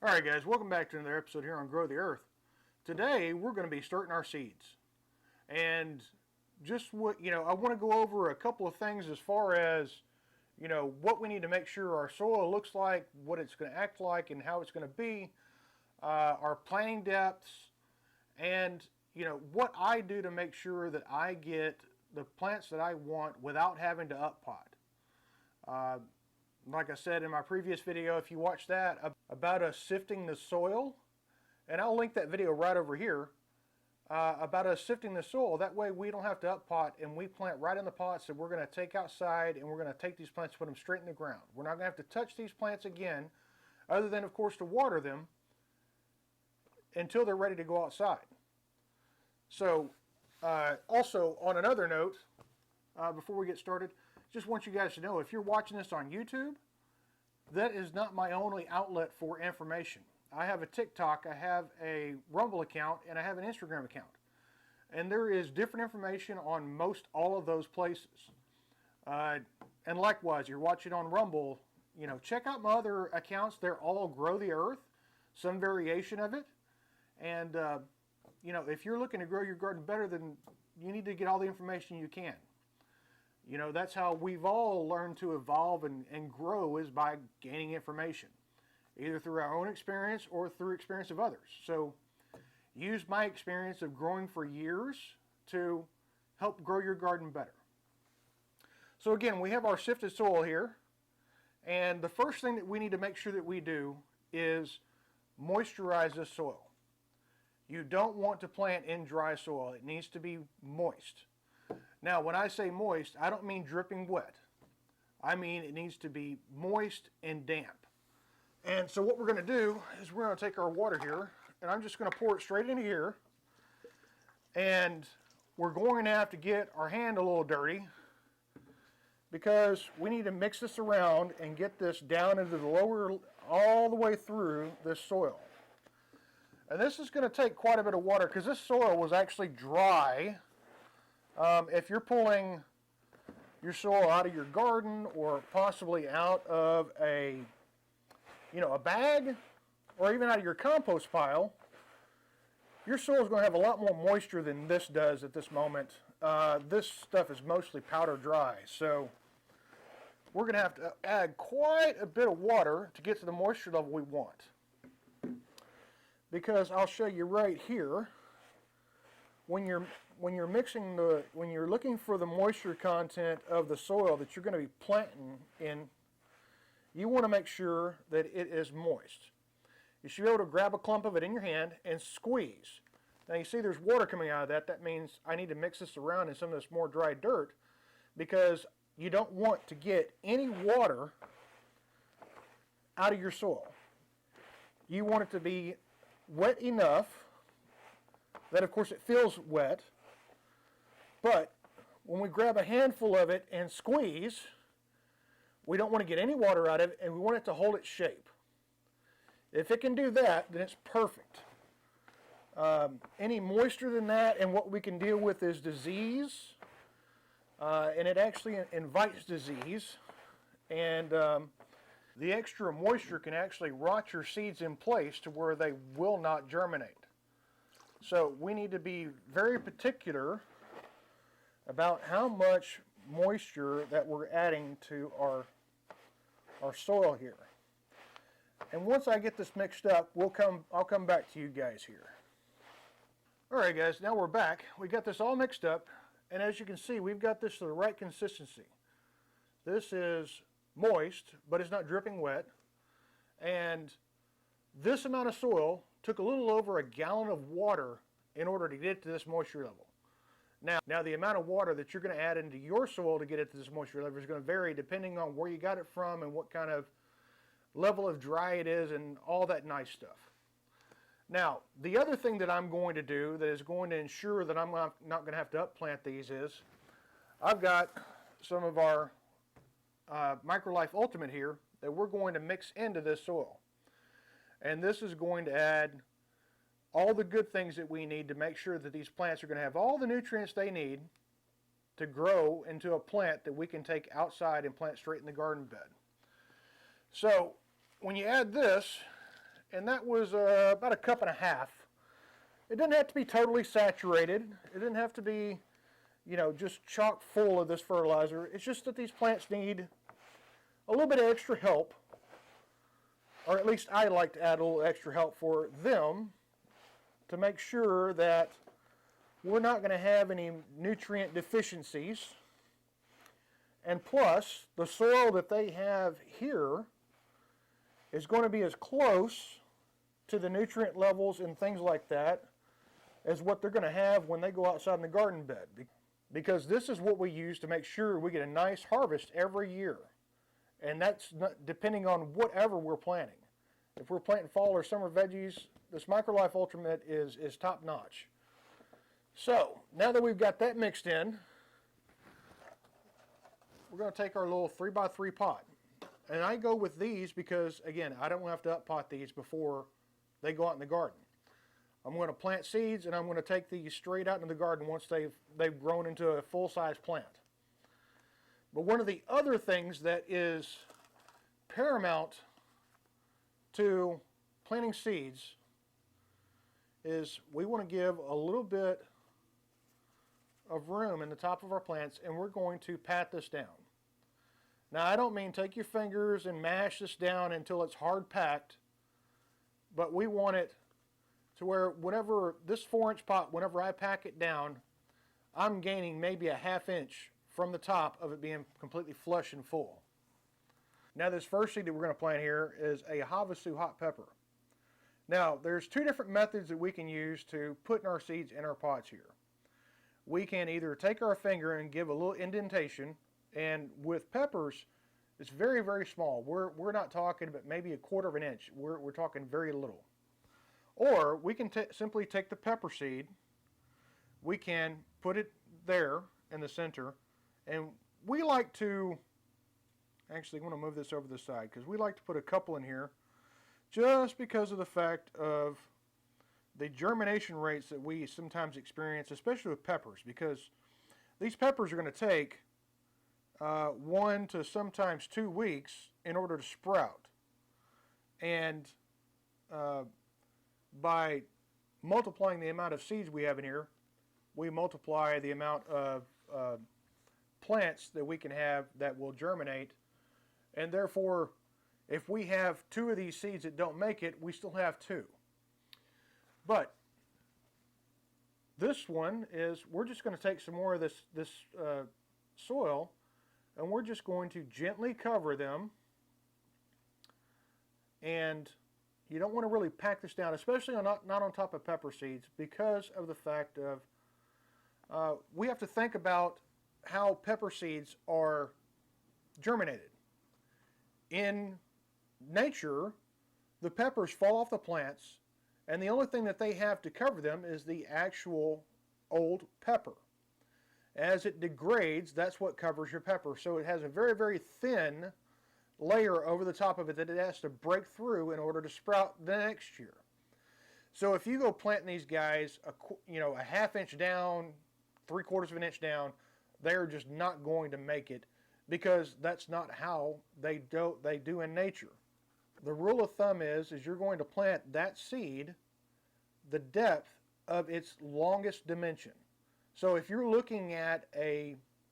Alright guys, welcome back to another episode here on Grow the Earth. Today we're going to be starting our seeds. And just I want to go over a couple of things as far as, what we need to make sure our soil looks like, what it's going to act like, and how it's going to be, our planting depths, and, what I do to make sure that I get the plants that I want without having to up pot. Like I said in my previous video, if you watch that, about us sifting the soil, and I'll link that video right over here, about us sifting the soil. That way we don't have to up pot, and we plant right in the pots that we're going to take outside, and we're going to take these plants and put them straight in the ground. We're not going to have to touch these plants again, other than, of course, to water them until they're ready to go outside. So, also, on another note, before we get started, just want you guys to know, if you're watching this on YouTube, that is not my only outlet for information. I have a TikTok, I have a Rumble account, and I have an Instagram account. And there is different information on most all of those places. And likewise, you're watching on Rumble, check out my other accounts. They're all Grow the Earth, some variation of it. And, if you're looking to grow your garden better, then you need to get all the information you can. That's how we've all learned to evolve and grow, is by gaining information, either through our own experience or through experience of others. So use my experience of growing for years to help grow your garden better. So again, we have our sifted soil here, and the first thing that we need to make sure that we do is moisturize this soil. You don't want to plant in dry soil. It needs to be moist. Now, when I say moist, I don't mean dripping wet. I mean it needs to be moist and damp. And so what we're going to do is we're going to take our water here, and I'm just going to pour it straight into here. And we're going to have to get our hand a little dirty, because we need to mix this around and get this down into the lower, all the way through this soil. And this is going to take quite a bit of water, because this soil was actually dry. If you're pulling your soil out of your garden, or possibly out of a bag, or even out of your compost pile, your soil is going to have a lot more moisture than this does at this moment. This stuff is mostly powder dry, so we're going to have to add quite a bit of water to get to the moisture level we want. Because I'll show you right here, when you're looking for the moisture content of the soil that you're going to be planting in, you want to make sure that it is moist. You should be able to grab a clump of it in your hand and squeeze. Now you see there's water coming out of that. That means I need to mix this around in some of this more dry dirt, because you don't want to get any water out of your soil. You want it to be wet enough that, of course, it feels wet, but when we grab a handful of it and squeeze, we don't want to get any water out of it, and we want it to hold its shape. If it can do that, then it's perfect. Any moisture than that, and what we can deal with is disease, and it actually invites disease, and the extra moisture can actually rot your seeds in place to where they will not germinate. So we need to be very particular about how much moisture that we're adding to our soil here. And once I get this mixed up, I'll come back to you guys here. Alright guys, now we're back. We got this all mixed up, and as you can see, we've got this to the right consistency. This is moist, but it's not dripping wet. And this amount of soil took a little over a gallon of water in order to get to this moisture level. Now the amount of water that you're going to add into your soil to get it to this moisture level is going to vary depending on where you got it from and what kind of level of dry it is and all that nice stuff. Now, the other thing that I'm going to do that is going to ensure that I'm not going to have to upplant these is, I've got some of our Microlife Ultimate here that we're going to mix into this soil. And this is going to add all the good things that we need to make sure that these plants are going to have all the nutrients they need to grow into a plant that we can take outside and plant straight in the garden bed. So when you add this, and that was about 1.5 cups. It doesn't have to be totally saturated. It doesn't have to be, you know, just chock full of this fertilizer. It's just that these plants need a little bit of extra help, or at least I like to add a little extra help for them to make sure that we're not going to have any nutrient deficiencies. And plus, the soil that they have here is going to be as close to the nutrient levels and things like that as what they're going to have when they go outside in the garden bed. Because this is what we use to make sure we get a nice harvest every year. And that's not depending on whatever we're planting. If we're planting fall or summer veggies, this MicroLife Ultimate is top notch. So, now that we've got that mixed in, we're going to take our little 3x3 pot. And I go with these because, again, I don't have to up-pot these before they go out in the garden. I'm going to plant seeds, and I'm going to take these straight out into the garden once they've grown into a full-size plant. But one of the other things that is paramount to planting seeds is we want to give a little bit of room in the top of our plants, and we're going to pat this down. Now, I don't mean take your fingers and mash this down until it's hard packed, but we want it to where whenever this 4-inch pot, whenever I pack it down, I'm gaining maybe a 1/2 inch from the top of it being completely flush and full. Now, this first seed that we're going to plant here is a Havasu Hot Pepper. Now, there's 2 different methods that we can use to put our seeds in our pots here. We can either take our finger and give a little indentation, and with peppers, it's very, very small. We're not talking about maybe 1/4 inch. We're talking very little. Or we can simply take the pepper seed, we can put it there in the center, and we like to, actually I want to move this over the side, because we like to put a couple in here just because of the fact of the germination rates that we sometimes experience, especially with peppers, because these peppers are going to take 1 to sometimes 2 weeks in order to sprout. And by multiplying the amount of seeds we have in here, we multiply the amount of plants that we can have that will germinate. And therefore, if we have 2 of these seeds that don't make it, we still have 2. But this one is, we're just going to take some more of this soil, and we're just going to gently cover them. And you don't want to really pack this down, especially not on top of pepper seeds, because of the fact of we have to think about how pepper seeds are germinated. In nature, the peppers fall off the plants, and the only thing that they have to cover them is the actual old pepper. As it degrades, that's what covers your pepper. So it has a very, very thin layer over the top of it that it has to break through in order to sprout the next year. So if you go planting these guys, a 1/2 inch down, 3/4 of an inch down, they're just not going to make it, because that's not how they do in nature. The rule of thumb is you're going to plant that seed the depth of its longest dimension. So if you're looking at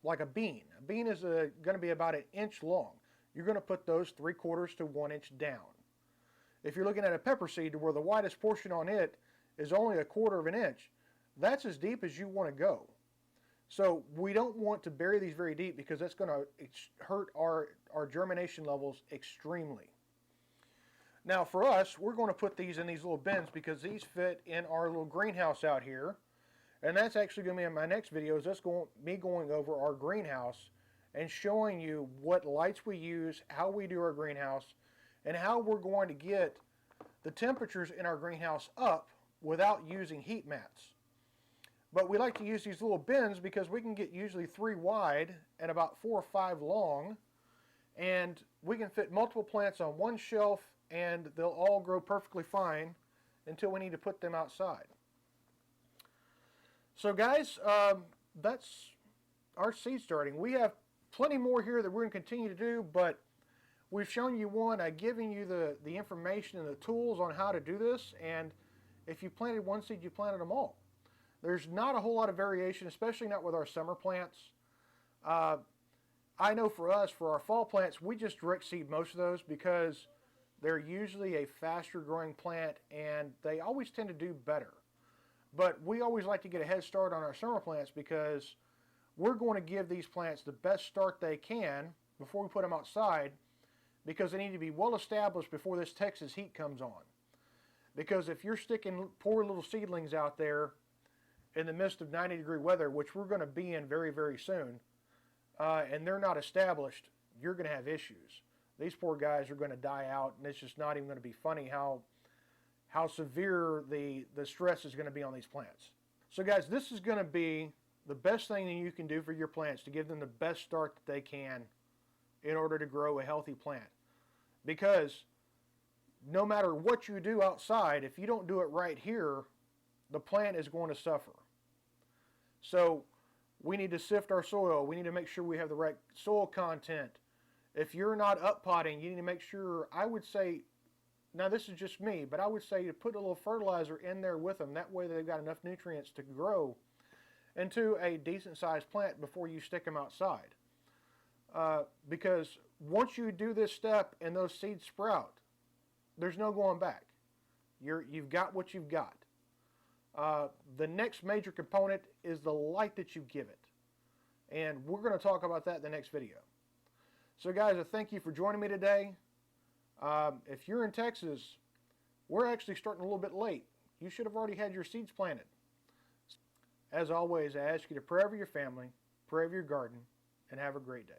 like a bean is going to be about 1 inch long. You're going to put those 3/4 to 1 inch down. If you're looking at a pepper seed where the widest portion on it is only 1/4 of an inch, that's as deep as you want to go. So we don't want to bury these very deep, because that's going to hurt our germination levels extremely. Now for us, we're going to put these in these little bins because these fit in our little greenhouse out here. And that's actually going to be in my next video, is me going over our greenhouse and showing you what lights we use, how we do our greenhouse, and how we're going to get the temperatures in our greenhouse up without using heat mats. But we like to use these little bins because we can get usually 3 wide and about 4 or 5 long, and we can fit multiple plants on one shelf, and they'll all grow perfectly fine until we need to put them outside. So guys, that's our seed starting. We have plenty more here that we're going to continue to do, but we've shown you one, giving you the information and the tools on how to do this, and if you planted one seed, you planted them all. There's not a whole lot of variation, especially not with our summer plants. I know for us, for our fall plants, we just direct seed most of those because they're usually a faster growing plant and they always tend to do better. But we always like to get a head start on our summer plants because we're going to give these plants the best start they can before we put them outside, because they need to be well established before this Texas heat comes on. Because if you're sticking poor little seedlings out there in the midst of 90-degree weather, which we're going to be in very, very soon, and they're not established, you're going to have issues. These poor guys are going to die out, and it's just not even going to be funny how severe the stress is going to be on these plants. So guys, this is going to be the best thing that you can do for your plants to give them the best start that they can in order to grow a healthy plant. Because no matter what you do outside, if you don't do it right here, the plant is going to suffer. So we need to sift our soil. We need to make sure we have the right soil content. If you're not up potting, you need to make sure, I would say, now this is just me, but I would say to put a little fertilizer in there with them. That way they've got enough nutrients to grow into a decent sized plant before you stick them outside. Because once you do this step and those seeds sprout, there's no going back. You've got what you've got. The next major component is the light that you give it. And we're going to talk about that in the next video. So guys, I thank you for joining me today. If you're in Texas, we're actually starting a little bit late. You should have already had your seeds planted. As always, I ask you to pray over your family, pray over your garden, and have a great day.